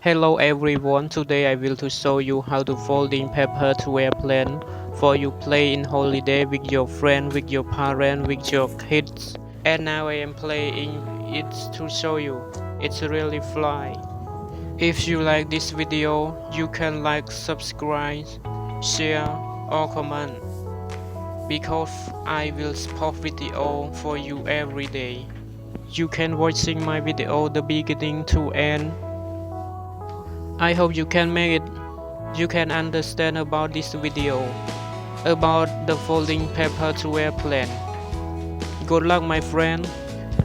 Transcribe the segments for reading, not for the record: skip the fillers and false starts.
Hello everyone, today I will to show you how to folding paper to airplane for you play in holiday with your friend, with your parent, with your kids. And now I am playing it to show you. It's really fly. If you like this video, you can like, subscribe, share or comment because I will post video for you every day. You can watching my video the beginning to end. I hope you can make it. You can understand about this video, about the folding paper to airplane. Good luck my friend,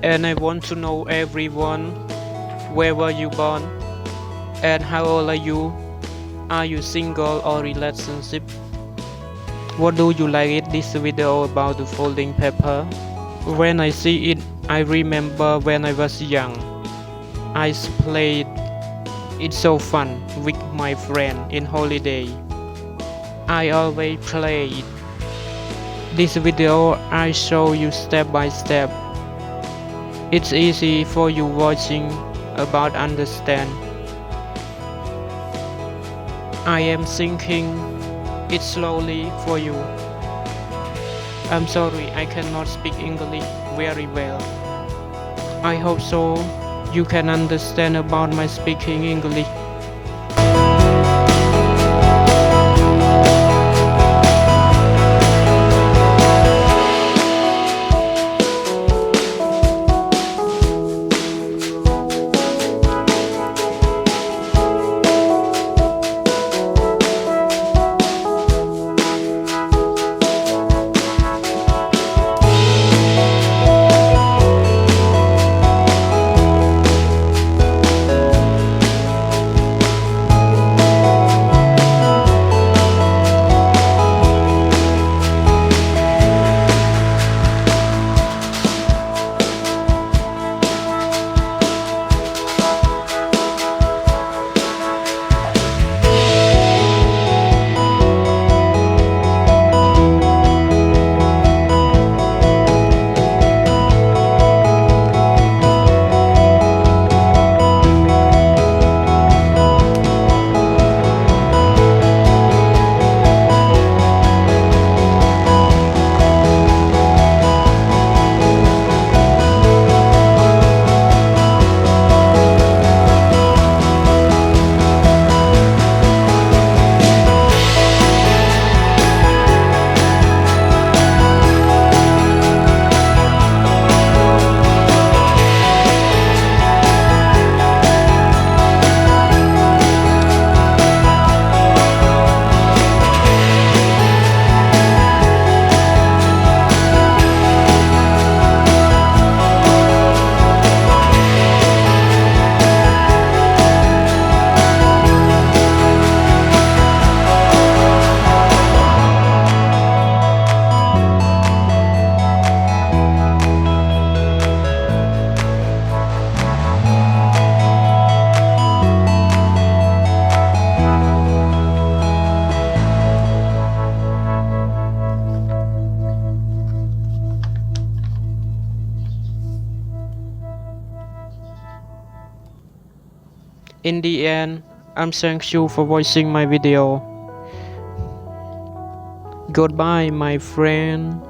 and I want to know everyone, where were you born, and how old are you? Are you single or relationship? What do you like it this video about the folding paper? When I see it, I remember when I was young. I played it's so fun with my friend in holiday. I always play it. This video I show you step by step. It's easy for you watching about understand. I am thinking it slowly for you. I'm sorry I cannot speak English very well. I hope so you can understand about my speaking English. In the end, I'm thank you for watching my video. Goodbye my friend.